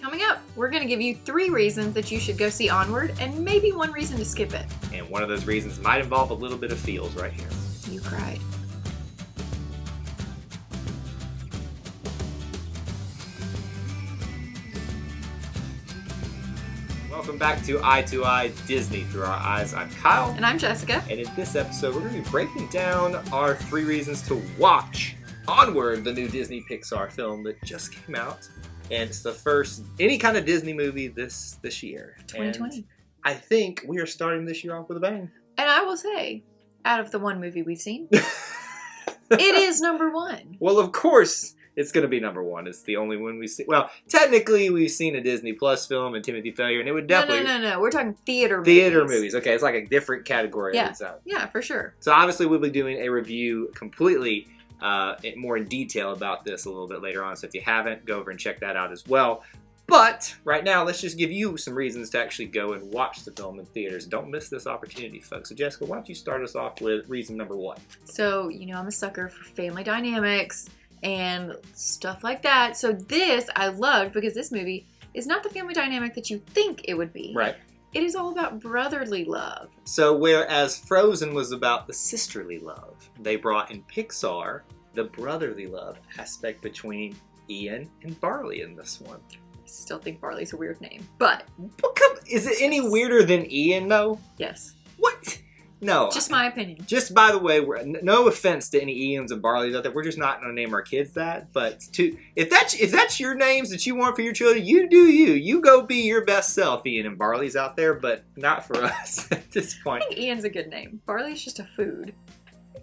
Coming up, we're going to give you 3 reasons that you should go see Onward, and maybe 1 reason to skip it. And one of those reasons might involve a little bit of feels right here. You cried. Welcome back to Eye Disney Through Our Eyes. I'm Kyle. And I'm Jessica. And in this episode, we're going to be breaking down our 3 reasons to watch Onward, the new Disney Pixar film that just came out. And it's the first any kind of Disney movie this year. 2020. And I think we are starting this year off with a bang. And I will say, out of the 1 movie we've seen, it is number 1. Well, of course, it's going to be number 1. It's the only one we've seen. Well, technically, we've seen a Disney Plus film and Timothy Failure, and it would definitely... No. We're talking theater movies. Okay, it's like a different category of itself. Yeah, for sure. So obviously, we'll be doing a review completely more in detail about this a little bit later on. So if you haven't, go over and check that out as well. But right now, let's just give you some reasons to actually go and watch the film in theaters. Don't miss this opportunity, folks. So Jessica, why don't you start us off with reason number 1? So, I'm a sucker for family dynamics and stuff like that. So this I loved because this movie is not the family dynamic that you think it would be. Right. It is all about brotherly love. So whereas Frozen was about the sisterly love, they brought in Pixar the brotherly love aspect between Ian and Barley in this one. I still think Barley's a weird name, but... Is it any weirder than Ian, though? Yes. What? No. Just my opinion. Just by the way, no offense to any Ians and Barleys out there, we're just not going to name our kids that. But if that's your names that you want for your children, you do you. You go be your best self, Ian and Barleys out there, but not for us at this point. I think Ian's a good name. Barley's just a food.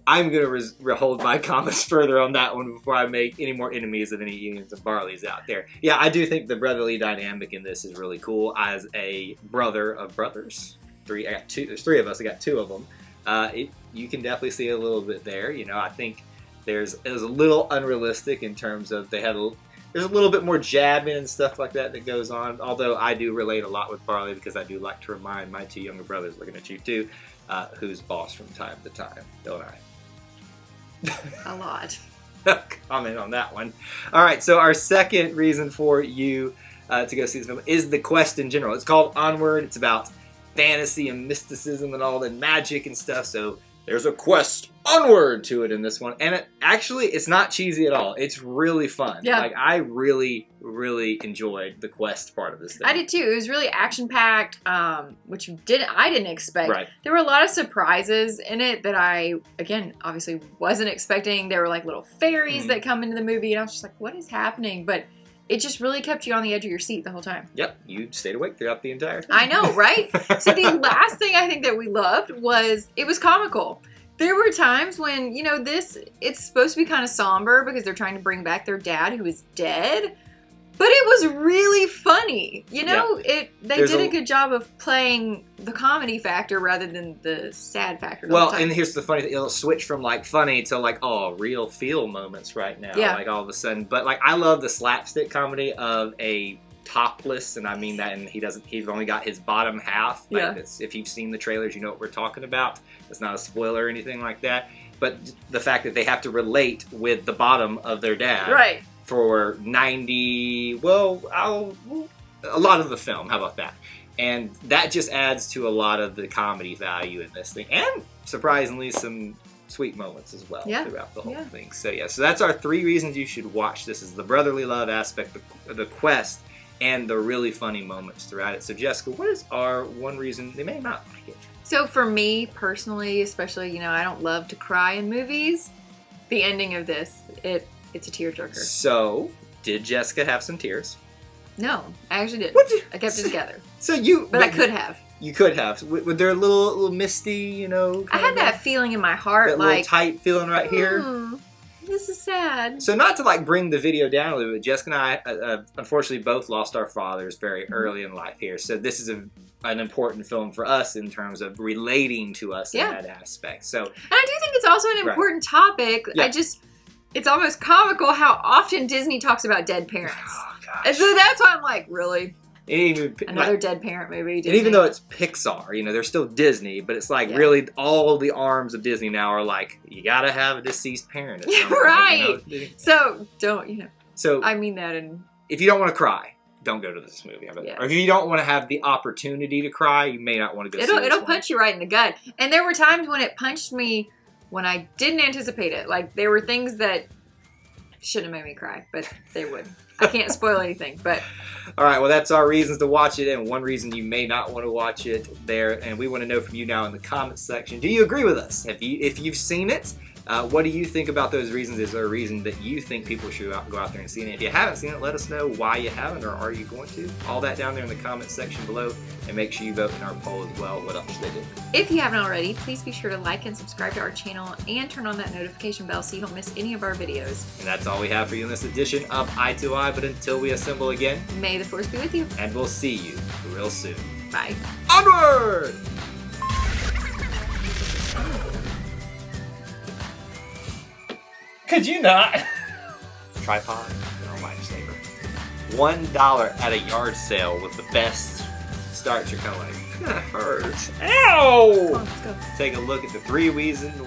I'm going to hold my comments further on that one before I make any more enemies of any Ians and Barleys out there. Yeah, I do think the brotherly dynamic in this is really cool. As a brother of brothers, there's 3 of us, I got 2 of them. You can definitely see a little bit there. I think it was a little unrealistic in terms of there's a little bit more jabbing and stuff like that goes on. Although I do relate a lot with Barley because I do like to remind my 2 younger brothers, looking at you too, who's boss from time to time, don't I? A lot. Comment on that one. All right, so our second reason for you to go see this film is the quest in general. It's called Onward. It's about fantasy and mysticism and all the magic and stuff. So there's a quest onward to it in this one. And it's not cheesy at all. It's really fun. Yeah. Like, I really, really enjoyed the quest part of this thing. I did too. It was really action-packed, which I didn't expect. Right. There were a lot of surprises in it that I, again, obviously wasn't expecting. There were like little fairies that come into the movie, and I was just like, what is happening? But it just really kept you on the edge of your seat the whole time. Yep, you stayed awake throughout the entire thing. I know, right? So the last thing I think that we loved was it was comical. There were times when, it's supposed to be kind of somber because they're trying to bring back their dad who is dead. But it was really funny. They did a good job of playing the comedy factor rather than the sad factor. Well, and here's the funny thing. It'll switch from funny to real feel moments right now. Yeah. All of a sudden. But I love the slapstick comedy of a topless, and I mean that, and he's only got his bottom half. Yeah. If you've seen the trailers, you know what we're talking about. It's not a spoiler or anything like that. But the fact that they have to relate with the bottom of their dad. Right. For 90, a lot of the film, how about that? And that just adds to a lot of the comedy value in this thing. And surprisingly, some sweet moments as well throughout the whole thing. So that's our 3 reasons you should watch. This is the brotherly love aspect, the quest, and the really funny moments throughout it. So Jessica, what is our 1 reason they may not like it? So for me, personally, especially, I don't love to cry in movies. The ending of this, it's a tearjerker. So, did Jessica have some tears? No, I actually didn't. I kept it together. So But I could have. You could have. Were there a little misty, I had that feeling in my heart, that little tight feeling right here. This is sad. So not to bring the video down a little bit, Jessica and I unfortunately both lost our fathers very early in life here. So this is an important film for us in terms of relating to us in that aspect. So, and I do think it's also an important topic. Yeah. It's almost comical how often Disney talks about dead parents. Oh, gosh. And so that's why I'm like, really? Even, Another dead parent movie. Disney. And even though it's Pixar, they're still Disney, but it's really all the arms of Disney now are you gotta have a deceased parent. Right. So don't, So I mean that in... If you don't want to cry, don't go to this movie. Yeah. Or if you don't want to have the opportunity to cry, you may not want to go see this It'll one. punch you right in the gut. And there were times when it punched me when I didn't anticipate it. Like, there were things that shouldn't have made me cry, but they would. I can't spoil anything, but... All right, well, that's our reasons to watch it, and one reason you may not want to watch it there. And we want to know from you now in the comments section. Do you agree with us? If you've seen it, what do you think about those reasons? Is there a reason that you think people should go out there and see it? If you haven't seen it, let us know why you haven't, or are you going to? All that down there in the comments section below, and make sure you vote in our poll as well. What else should they do? If you haven't already, please be sure to like and subscribe to our channel and turn on that notification bell so you don't miss any of our videos. And that's all we have for you in this edition of Eye to Eye. But until we assemble again, May the force be with you. and we'll see you real soon. Bye. Onward! Could you not? Tripod? Oh, my neighbor. $1 at a yard sale with the best starts. You're kind of like, that hurts. Ow! Come on, let's go. Take a look at the 3 reasons.